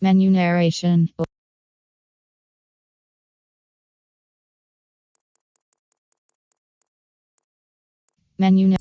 Menu narration. Menu na-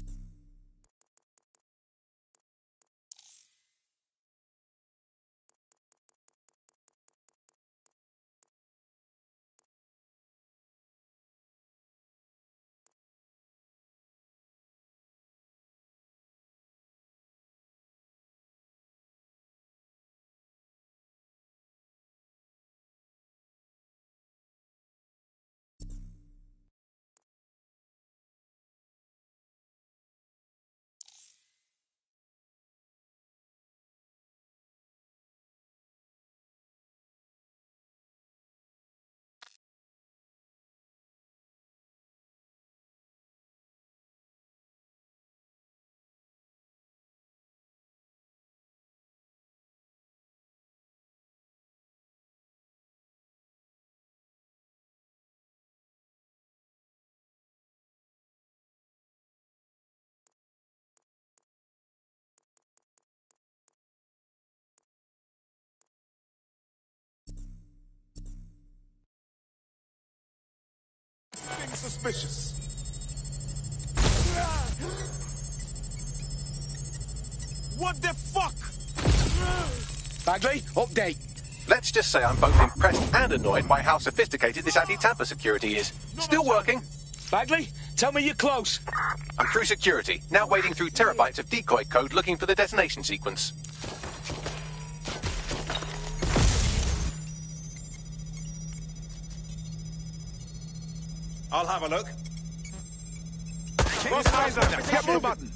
Being suspicious. What the fuck? Bagley, update. Let's just say I'm both impressed and annoyed by how sophisticated this anti-tamper security is. Still working. Bagley, tell me you're close. I'm through security, now wading through terabytes of decoy code looking for the detonation sequence. I'll have a look. Boss eyes on that. Get the button.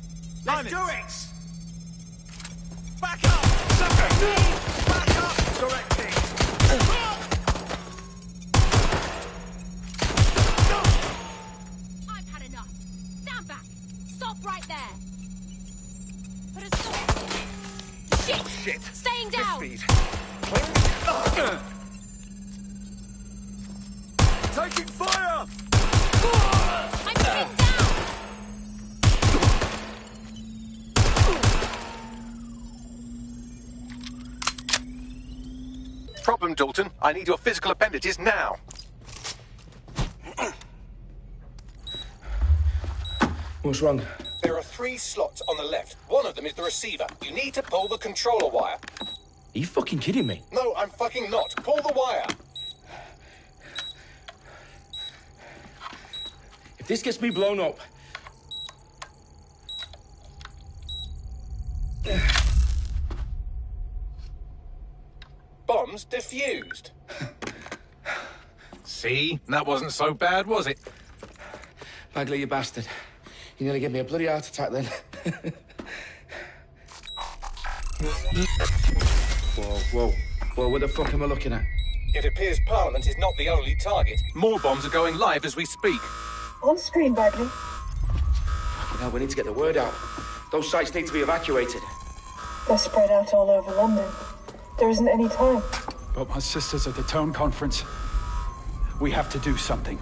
Let's do it! Back up! Sucker! Back up! Correcting! I've had enough. Stand back. Stop right there. Put a stop. Shit! Shit. Staying down. Speed. Taking fire! I'm pinned down. Problem, Dalton. I need your physical appendages now. What's wrong? There are 3 slots on the left. One of them is the receiver. You need to pull the controller wire. Are you fucking kidding me? No, I'm fucking not. Pull the wire. If this gets me blown up... Bombs defused. See? That wasn't so bad, was it? Bagley, you bastard. You nearly gave me a bloody heart attack then. Whoa. What the fuck am I looking at? It appears Parliament is not the only target. More bombs are going live as we speak. On screen, Bagley. Fucking hell, we need to get the word out. Those sites need to be evacuated. They're spread out all over London. There isn't any time. But my sister's at the town conference. We have to do something.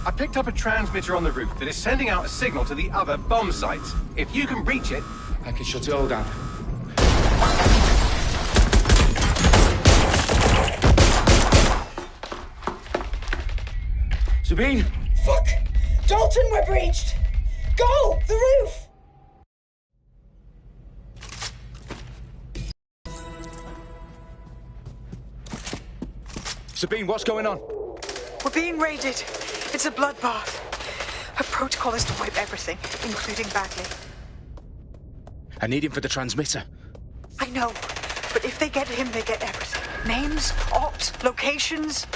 I picked up a transmitter on the roof that is sending out a signal to the other bomb sites. If you can reach it... I can shut it all down. Sabine! Fuck! Dalton, we're breached! Go! The roof! Sabine, what's going on? We're being raided. It's a bloodbath. Her protocol is to wipe everything, including Bagley. I need him for the transmitter. I know, but if they get him, they get everything. Names, ops, locations.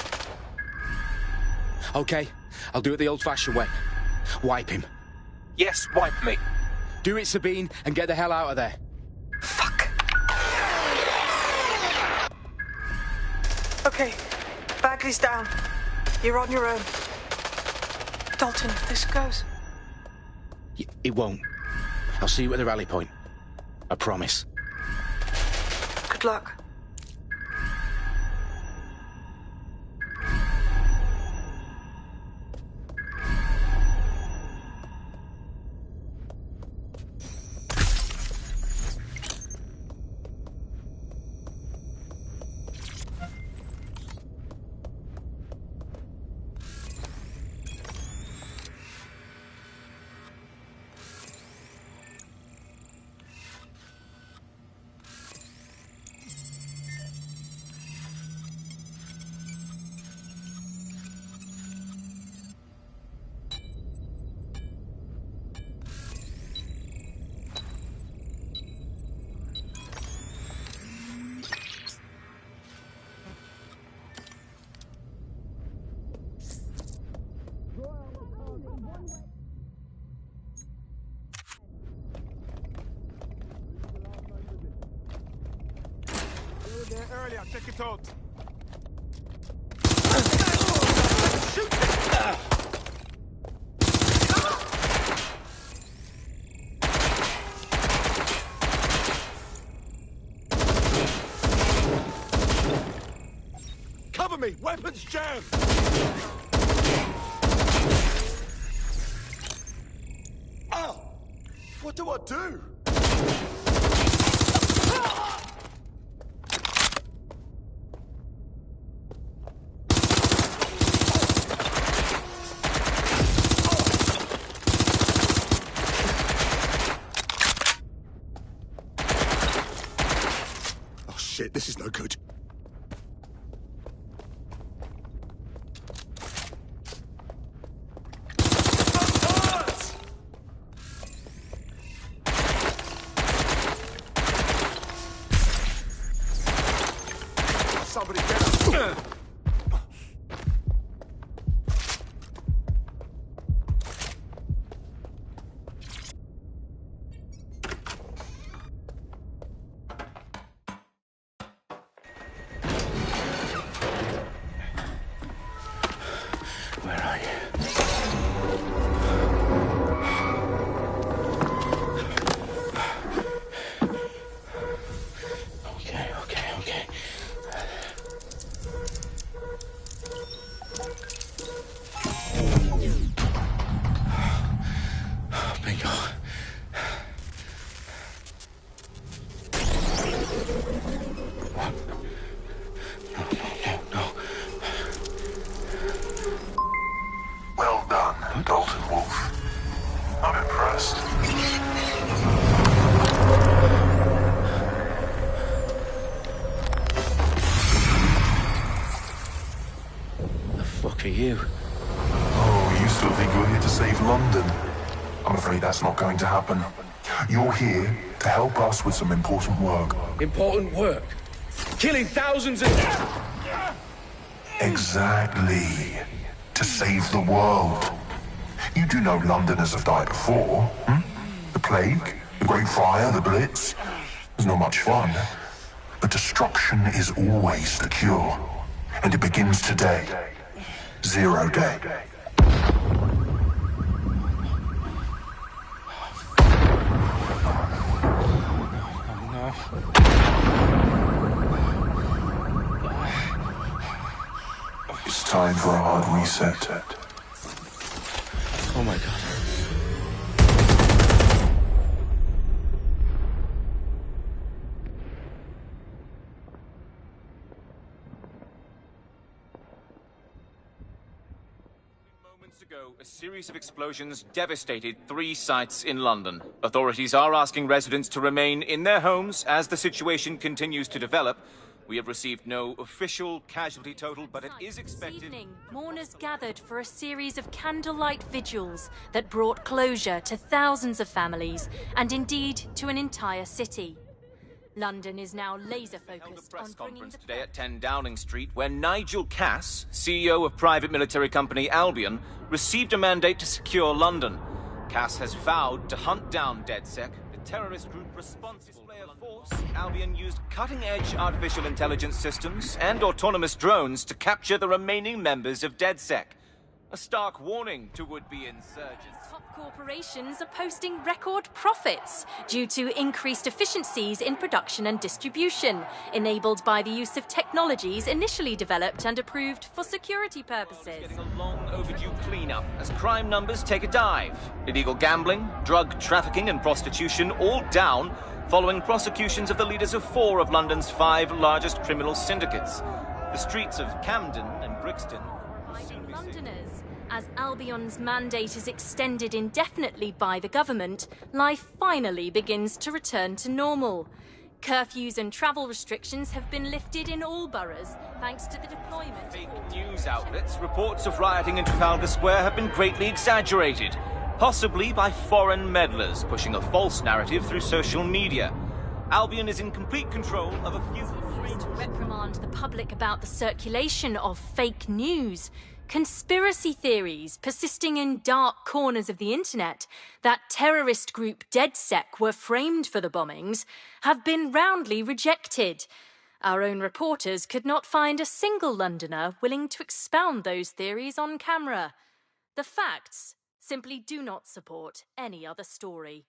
Okay, I'll do it the old-fashioned way. Wipe him. Yes, wipe me. Do it, Sabine, and get the hell out of there. Fuck. Okay, Bagley's down. You're on your own. Dalton, if this goes... It won't. I'll see you at the rally point. I promise. Good luck. there earlier. Check it out. Cover me! Weapons jammed! Oh! What do I do? Oh shit, this is no good. Somebody get up! Where are you? Okay. Bingo. What? No. Well done, Dalton Wolf. I'm impressed. The fuck are you? Oh, you still think you're here to save London? I'm afraid that's not going to happen. You're here to help us with some important work. Important work. Killing thousands of... Exactly. To save the world. You do know Londoners have died before, hmm? The Plague, the Great Fire, the Blitz. It's not much fun. But destruction is always the cure. And it begins today. 0 day. It's time for a hard reset. Oh my god. Moments ago, a series of explosions devastated 3 sites in London. Authorities are asking residents to remain in their homes as the situation continues to develop. We have received no official casualty total, but it is expected... This evening, mourners gathered for a series of candlelight vigils that brought closure to thousands of families, and indeed to an entire city. London is now laser-focused on bringing the... today at 10 Downing Street, where Nigel Cass, CEO of private military company Albion, received a mandate to secure London. Cass has vowed to hunt down DedSec, the terrorist group responsible for force. Albion used cutting-edge artificial intelligence systems and autonomous drones to capture the remaining members of DedSec. A stark warning to would-be insurgents. Top corporations are posting record profits due to increased efficiencies in production and distribution, enabled by the use of technologies initially developed and approved for security purposes. Getting a long overdue cleanup as crime numbers take a dive. Illegal gambling, drug trafficking and prostitution all down following prosecutions of the leaders of 4 of London's 5 largest criminal syndicates. The streets of Camden and Brixton Reminding Londoners, as Albion's mandate is extended indefinitely by the government, life finally begins to return to normal. Curfews and travel restrictions have been lifted in all boroughs, thanks to the deployment... Fake news outlets, reports of rioting in Trafalgar Square have been greatly exaggerated, possibly by foreign meddlers pushing a false narrative through social media. Albion is in complete control of a few... to reprimand the public about the circulation of fake news, conspiracy theories persisting in dark corners of the internet that terrorist group DedSec were framed for the bombings have been roundly rejected. Our own reporters could not find a single Londoner willing to expound those theories on camera. The facts simply do not support any other story.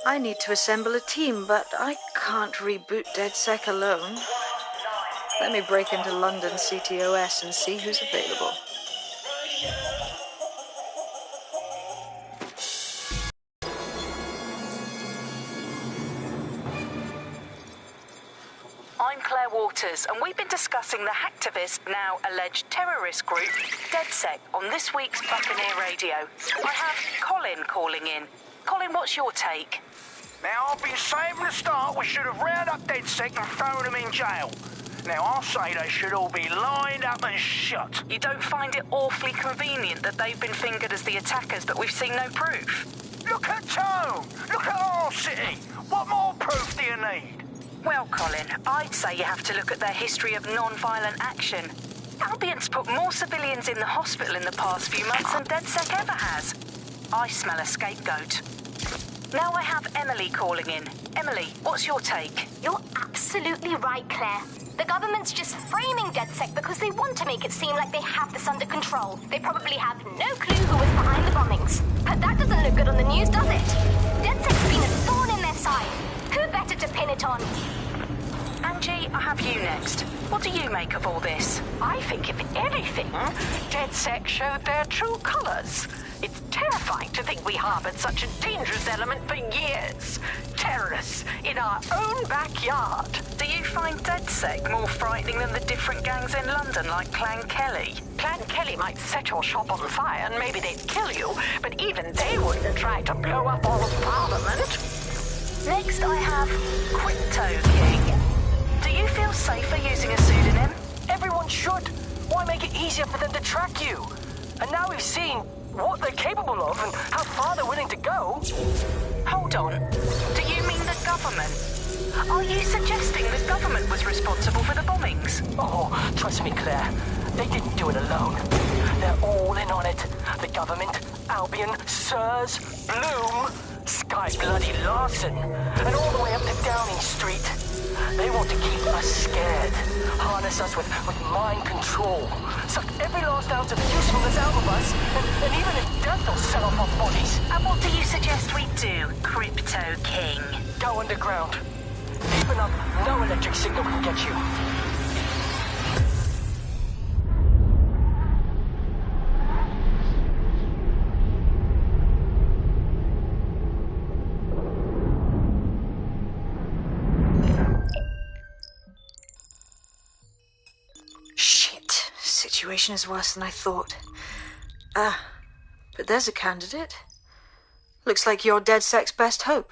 I need to assemble a team, but I can't reboot DedSec alone. Let me break into London CTOS and see who's available. I'm Claire Waters, and we've been discussing the hacktivist, now alleged terrorist group, DedSec, on this week's Buccaneer Radio. I have Colin calling in. Colin, what's your take? Now, I've been saying from the start we should have rounded up DedSec and thrown them in jail. Now, I'll say they should all be lined up and shot. You don't find it awfully convenient that they've been fingered as the attackers, but we've seen no proof? Look at Tone! Look at our city! What more proof do you need? Well, Colin, I'd say you have to look at their history of non-violent action. Albion's put more civilians in the hospital in the past few months than DedSec ever has. I smell a scapegoat. Now I have Emily calling in. Emily, what's your take? You're absolutely right, Claire. The government's just framing DedSec because they want to make it seem like they have this under control. They probably have no clue who was behind the bombings. But that doesn't look good on the news, does it? DedSec's been a thorn in their side. Who better to pin it on? Angie, I have you next. What do you make of all this? I think, if anything, DedSec showed their true colours. It's terrifying to think we harboured such a dangerous element for years. Terrorists in our own backyard. Do you find DedSec more frightening than the different gangs in London, like Clan Kelly? Clan Kelly might set your shop on fire and maybe they'd kill you, but even they wouldn't try to blow up all of Parliament. Next I have Crypto King. Do you feel safer using a pseudonym? Everyone should. Why make it easier for them to track you? And now we've seen what they're capable of and how far they're willing to go. Hold on. Do you mean the government? Are you suggesting the government was responsible for the bombings? Oh, trust me, Claire. They didn't do it alone. They're all in on it. The government, Albion, Sirs, Bloom, Sky Bloody Larson, and all the way up to Downing Street. They want to keep us scared, harness us with mind control, suck every last ounce of usefulness out of us, and even in death they'll sell off our bodies. And what do you suggest we do, Crypto King? Go underground. Deep enough, no electric signal can get you. Situation is worse than I thought. But there's a candidate. Looks like you're DedSec's best hope.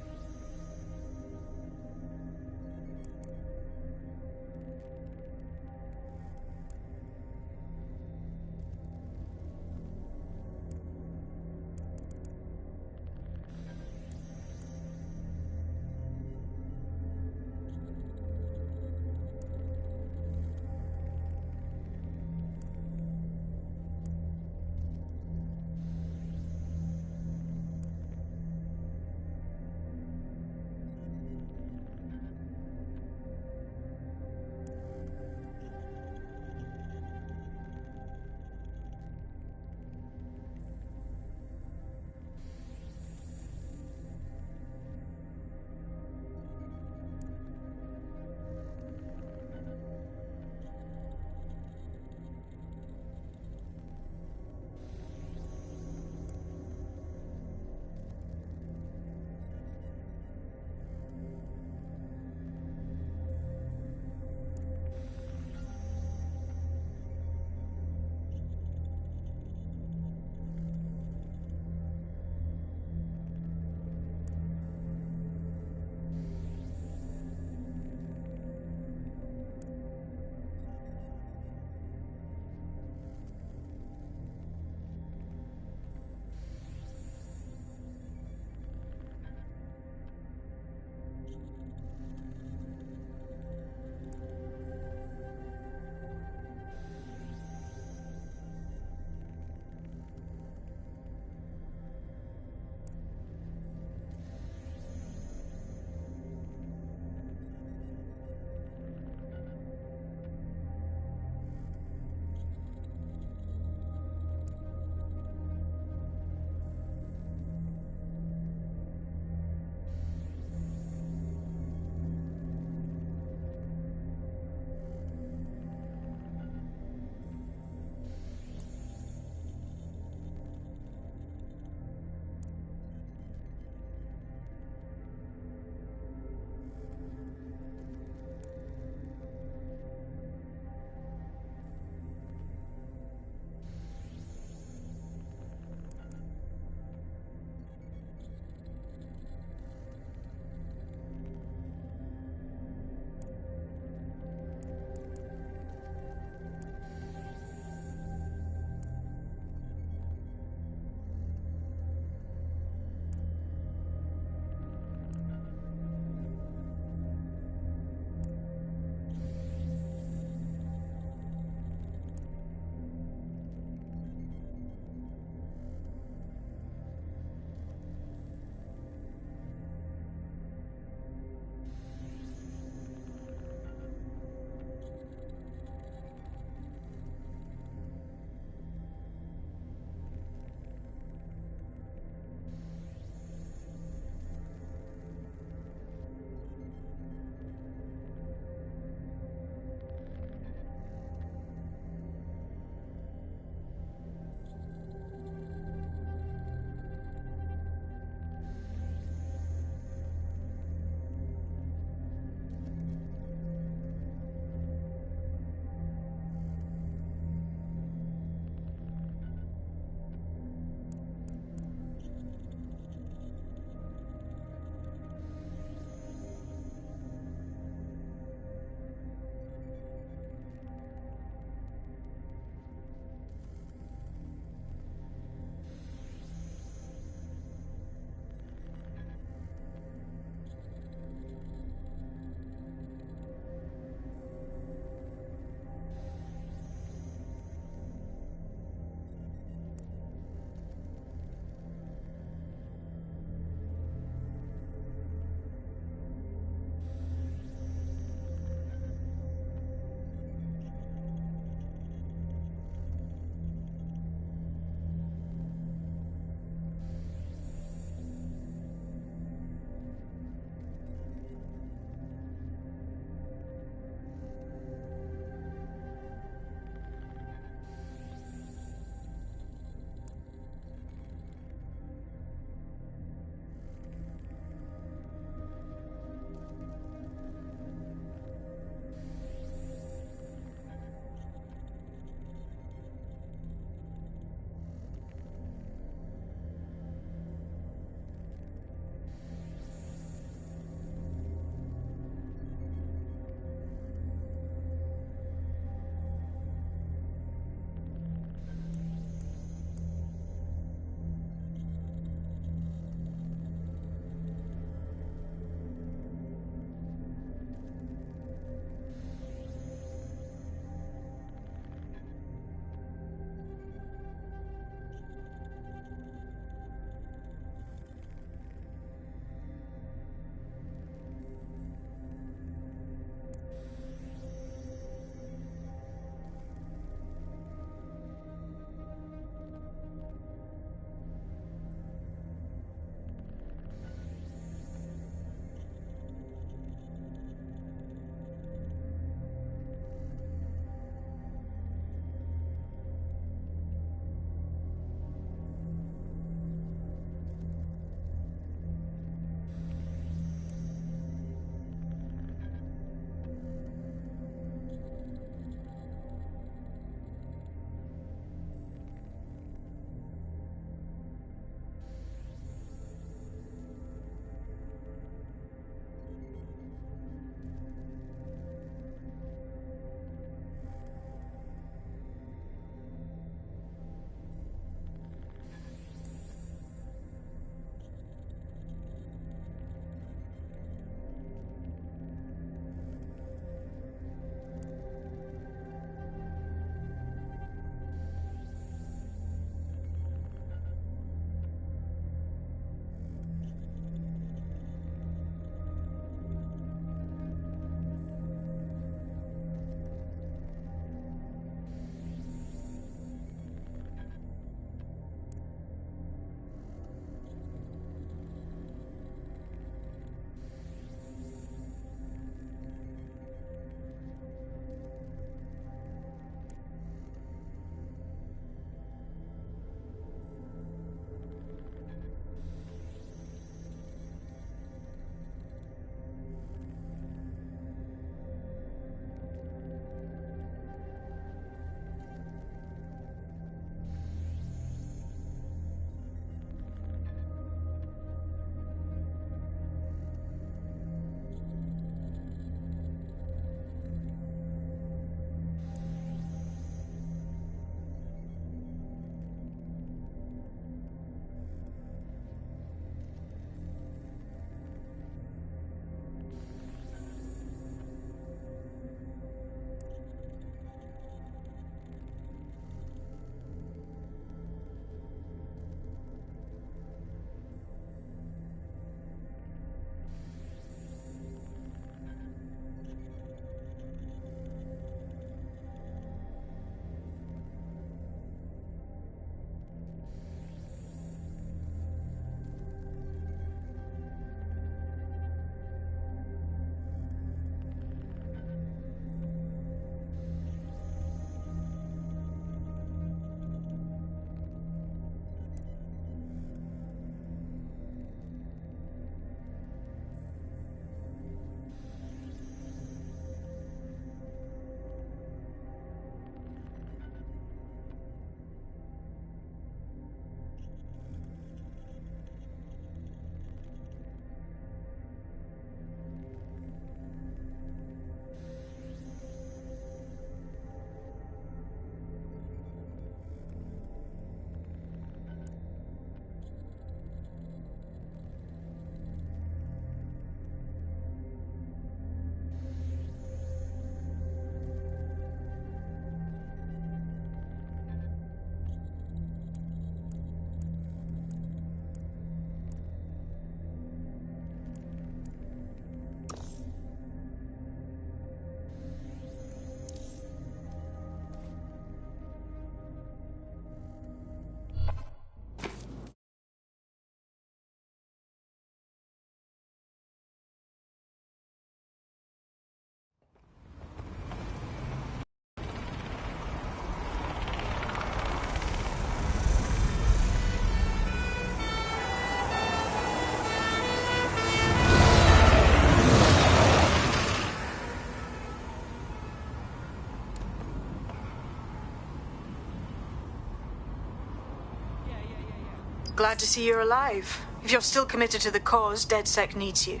Glad to see you're alive. If you're still committed to the cause, DedSec needs you.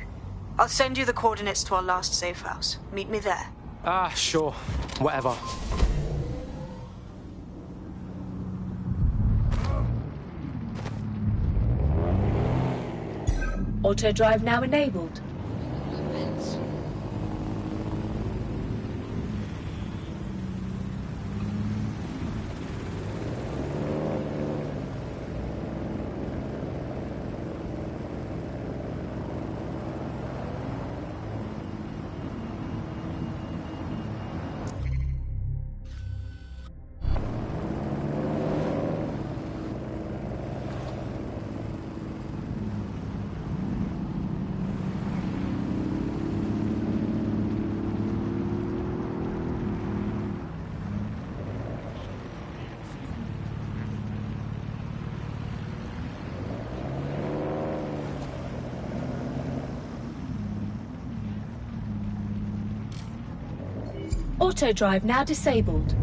I'll send you the coordinates to our last safe house. Meet me there. Sure. Whatever. Auto drive now enabled. Auto drive now disabled.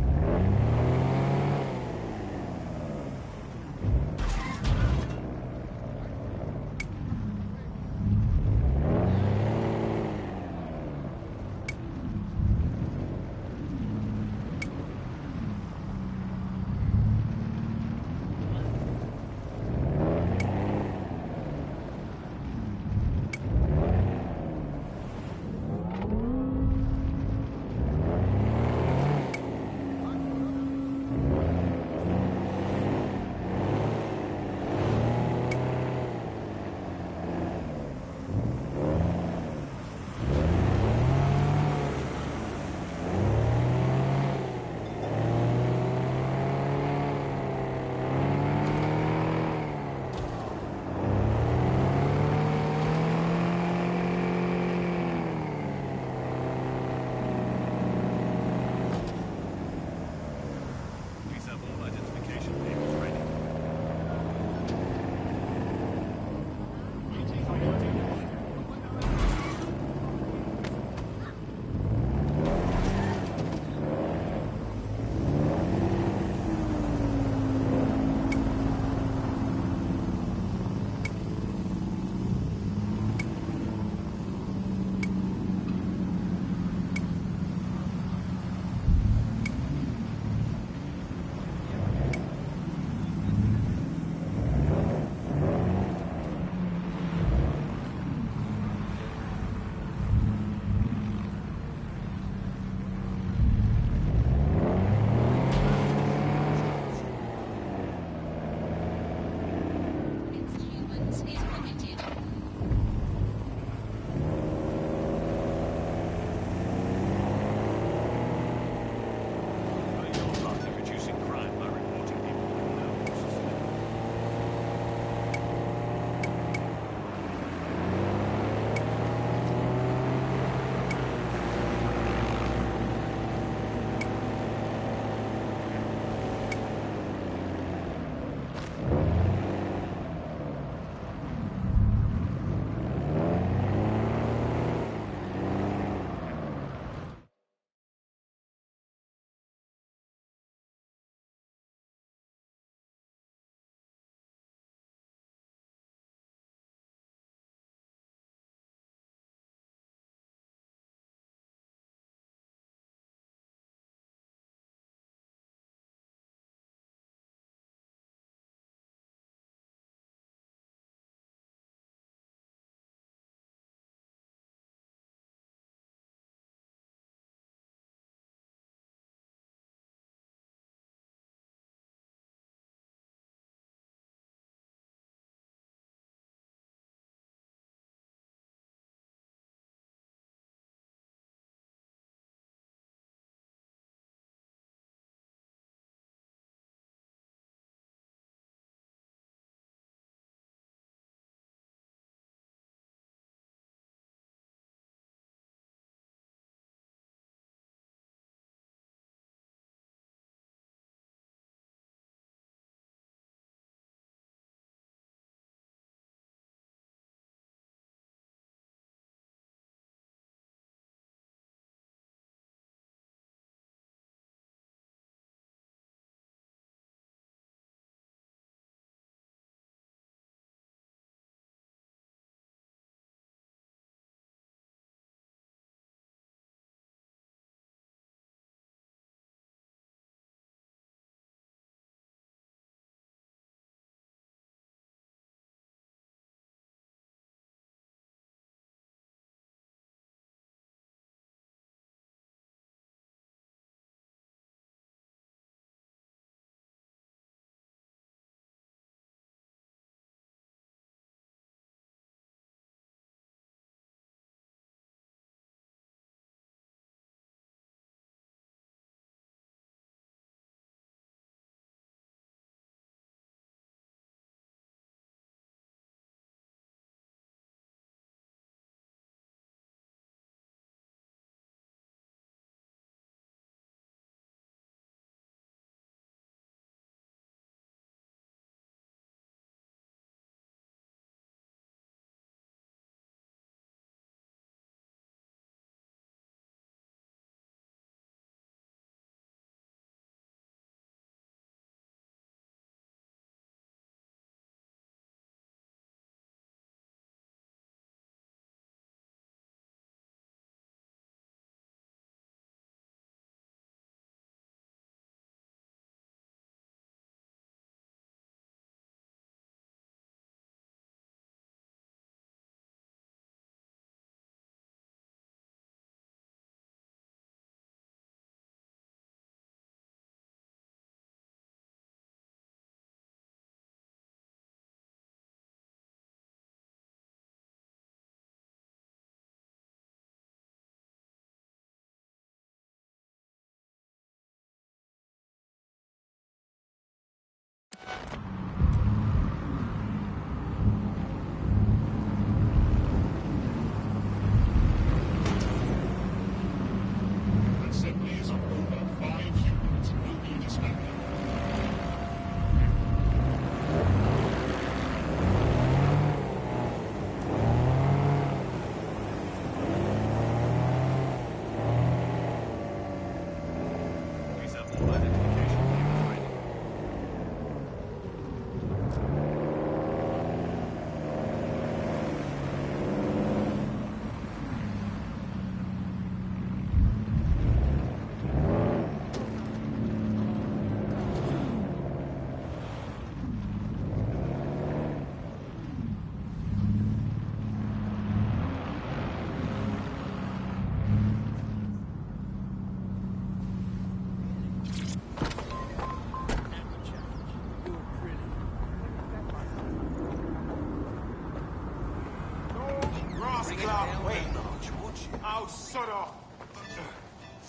Oh, shut off.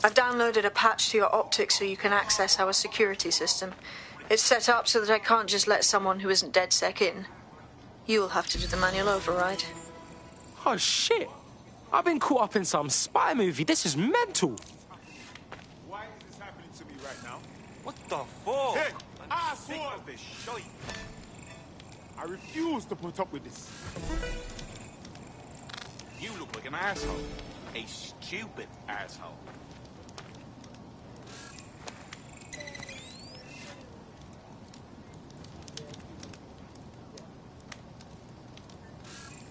I've downloaded a patch to your optics so you can access our security system. It's set up so that I can't just let someone who isn't DedSec in. You'll have to do the manual override. Oh, shit. I've been caught up in some spy movie. This is mental. Why is this happening to me right now? What the fuck? Hey, asshole! This shite. I refuse to put up with this. You look like an asshole. A stupid asshole.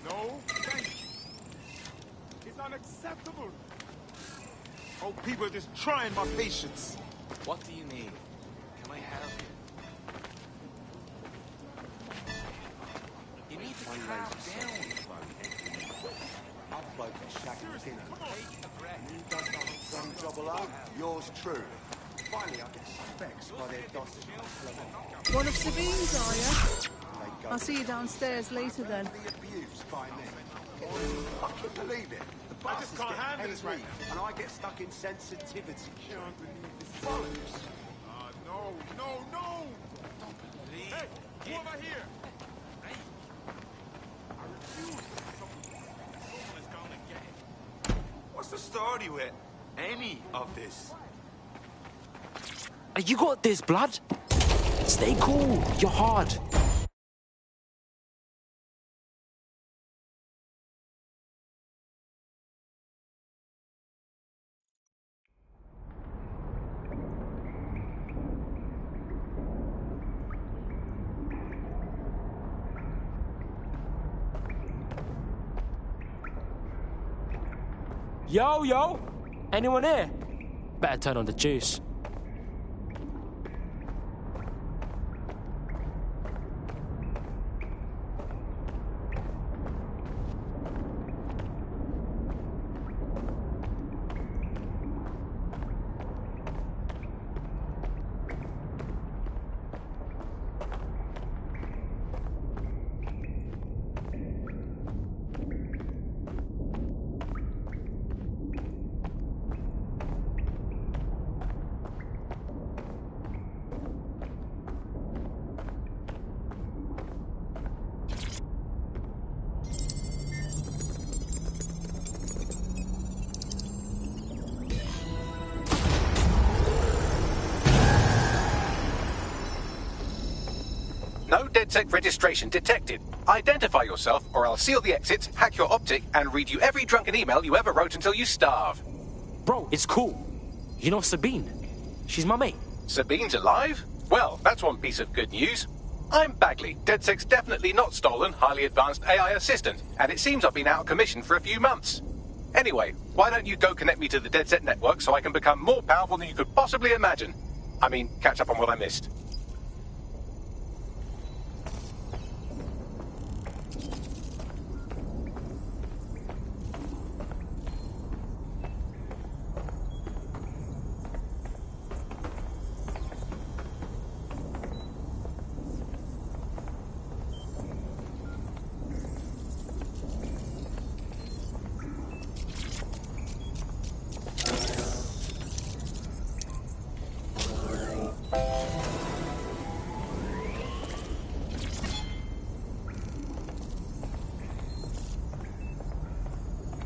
No, thank you. It's unacceptable. Oh, people are just trying my patience. What do you need? Can I help you? You need to calm down. I've bloke a shack of dinner. You done some job alone, yours truly. Finally, I get some vexed by their dodging. One of Sabine's, are you? I'll see you downstairs later then. Abused by me. I can't believe it. The I just can't handle this right now. And I get stuck in sensitivity. Can't believe this bollocks. No. Don't believe. Hey, come over here. Hey. I refuse. Someone is gonna get it. What's the story with any of this? You got this, blood. Stay cool. You're hard. Yo. Anyone here? Better turn on the juice. No DedSec registration detected. Identify yourself, or I'll seal the exits, hack your optic, and read you every drunken email you ever wrote until you starve. Bro, it's cool. You know Sabine? She's my mate. Sabine's alive? Well, that's one piece of good news. I'm Bagley, DedSec's definitely not stolen, highly advanced AI assistant, and it seems I've been out of commission for a few months. Anyway, why don't you go connect me to the DedSec network so I can become more powerful than you could possibly imagine? I mean, catch up on what I missed.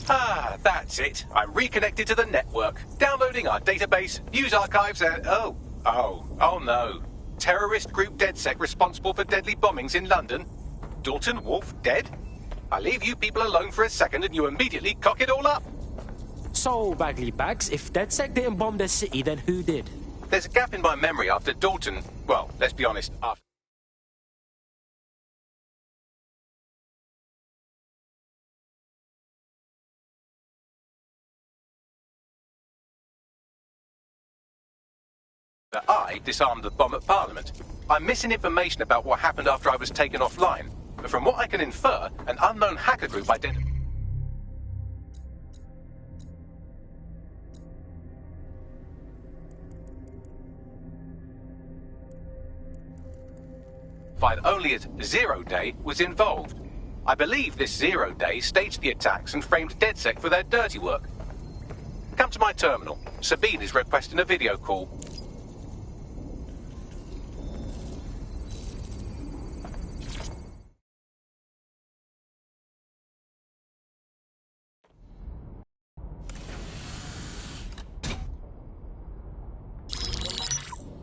Ah, that's it. I'm reconnected to the network. Downloading our database, news archives, and... Oh no. Terrorist group DedSec responsible for deadly bombings in London? Dalton Wolf dead? I leave you people alone for a second and you immediately cock it all up. So, Bagley Bags, if DedSec didn't bomb the city, then who did? There's a gap in my memory after Dalton... Well, let's be honest, after... I disarmed the bomb at Parliament. I'm missing information about what happened after I was taken offline, but from what I can infer, an unknown hacker group identified only as Zero Day was involved. I believe this Zero Day staged the attacks and framed DedSec for their dirty work. Come to my terminal. Sabine is requesting a video call.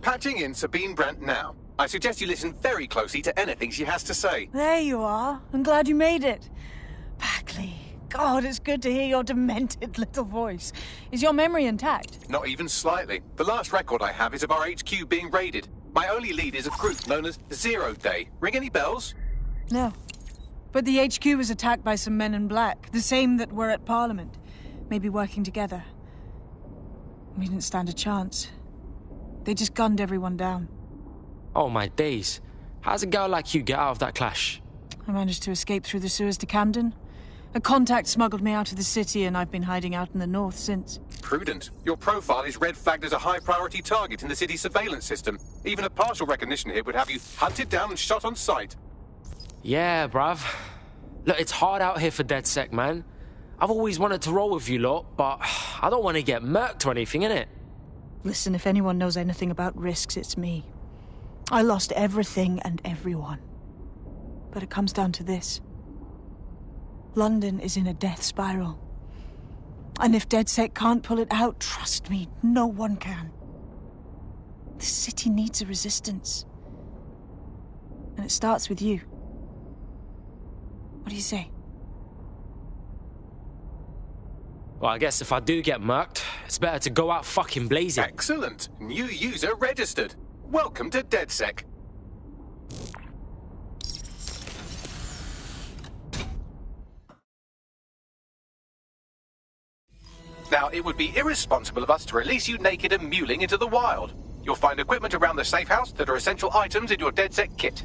Patching in Sabine Brandt now. I suggest you listen very closely to anything she has to say. There you are. I'm glad you made it. Bagley. God, it's good to hear your demented little voice. Is your memory intact? Not even slightly. The last record I have is of our HQ being raided. My only lead is a group known as Zero Day. Ring any bells? No. But the HQ was attacked by some men in black, the same that were at Parliament. Maybe working together. We didn't stand a chance. They just gunned everyone down. Oh my days. How's a girl like you get out of that clash? I managed to escape through the sewers to Camden. A contact smuggled me out of the city, and I've been hiding out in the north since. Prudent. Your profile is red flagged as a high-priority target in the city's surveillance system. Even a partial recognition here would have you hunted down and shot on sight. Yeah, bruv. Look, it's hard out here for DedSec, man. I've always wanted to roll with you lot, but I don't want to get murked or anything, innit? Listen, if anyone knows anything about risks, it's me. I lost everything and everyone. But it comes down to this. London is in a death spiral. And if DedSec can't pull it out, trust me, no one can. The city needs a resistance. And it starts with you. What do you say? Well, I guess if I do get murked, it's better to go out fucking blazing. Excellent. New user registered. Welcome to DedSec. Now, it would be irresponsible of us to release you naked and mewling into the wild. You'll find equipment around the safe house that are essential items in your DedSec kit.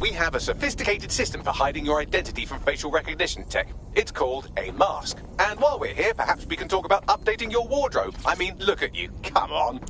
We have a sophisticated system for hiding your identity from facial recognition tech. It's called a mask. And while we're here, perhaps we can talk about updating your wardrobe. I mean, look at you. Come on.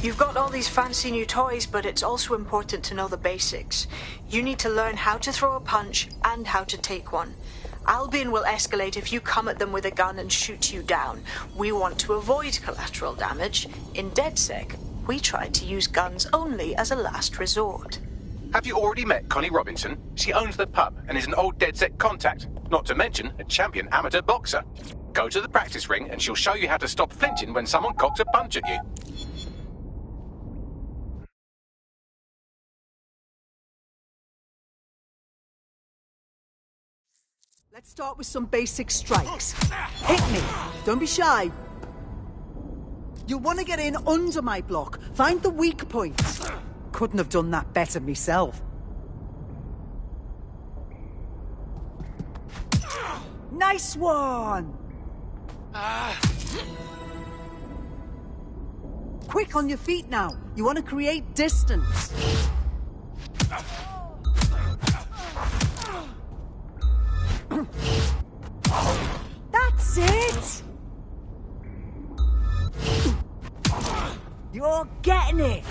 You've got all these fancy new toys, but it's also important to know the basics. You need to learn how to throw a punch and how to take one. Albion will escalate if you come at them with a gun and shoot you down. We want to avoid collateral damage. In DedSec, we try to use guns only as a last resort. Have you already met Connie Robinson? She owns the pub and is an old DedSec contact, not to mention a champion amateur boxer. Go to the practice ring and she'll show you how to stop flinching when someone cocks a punch at you. Let's start with some basic strikes. Hit me. Don't be shy. You'll want to get in under my block. Find the weak points. Couldn't have done that better myself. Nice one! Quick on your feet now. You want to create distance. That's it! You're getting it!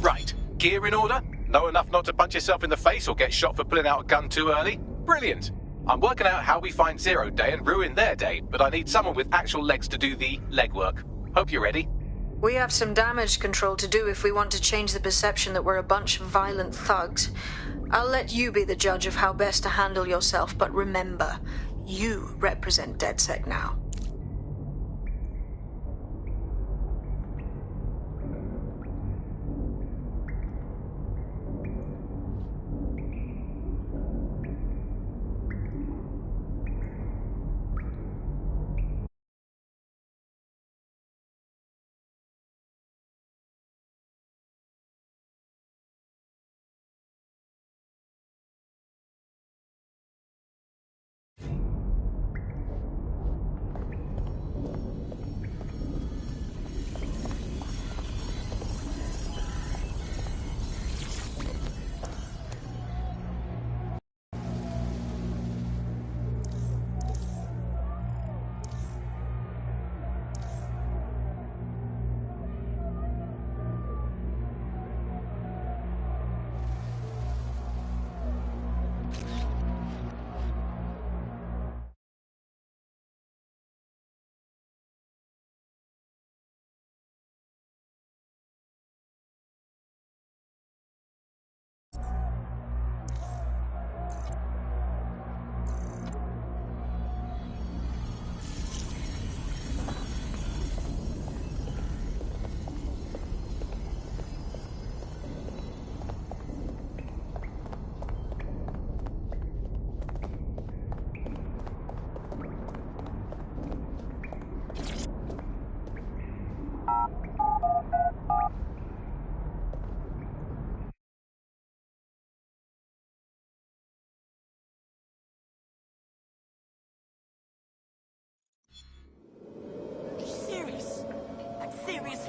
Right. Gear in order? Know enough not to punch yourself in the face or get shot for pulling out a gun too early? Brilliant. I'm working out how we find Zero Day and ruin their day, but I need someone with actual legs to do the legwork. Hope you're ready. We have some damage control to do if we want to change the perception that we're a bunch of violent thugs. I'll let you be the judge of how best to handle yourself, but remember, you represent DedSec now.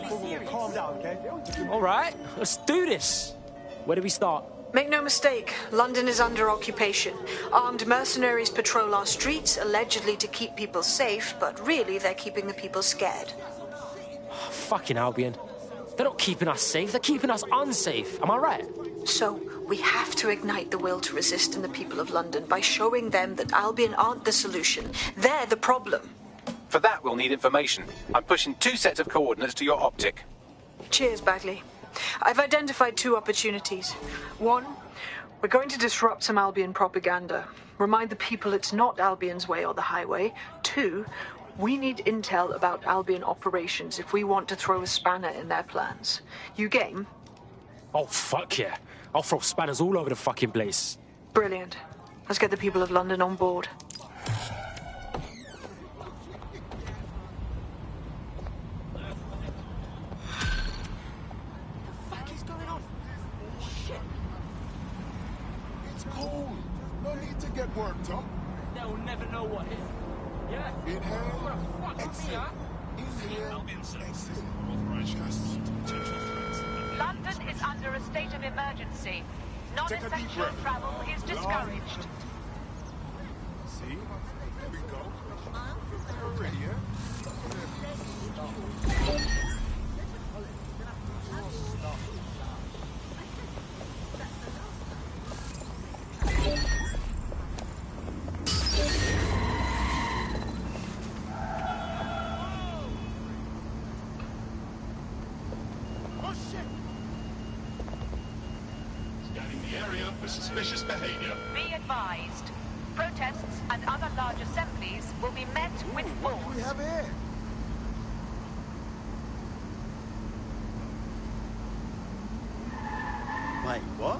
Calm down, okay? All right, let's do this. Where do we start? Make no mistake, London is under occupation. Armed mercenaries patrol our streets, allegedly to keep people safe, but really they're keeping the people scared. Fucking Albion. They're not keeping us safe, they're keeping us unsafe. Am I right? So, we have to ignite the will to resist in the people of London by showing them that Albion aren't the solution. They're the problem. For that, we'll need information. I'm pushing 2 sets of coordinates to your optic. Cheers, Bagley. I've identified 2 opportunities. 1, we're going to disrupt some Albion propaganda. Remind the people it's not Albion's way or the highway. 2, we need intel about Albion operations if we want to throw a spanner in their plans. You game? Oh, fuck yeah. I'll throw spanners all over the fucking place. Brilliant. Let's get the people of London on board. It's cold. No need to get worked up. They'll never know what hit. Yeah? Inhale. Exhale. Inhale. Exhale. London is under a state of emergency. Take a deep Non-essential breath. travel is discouraged. See? There we go. We're ready, eh? Oh shit! Scanning the area for suspicious behavior. Be advised. Protests and other large assemblies will be met with What do we force. have here? Wait, what?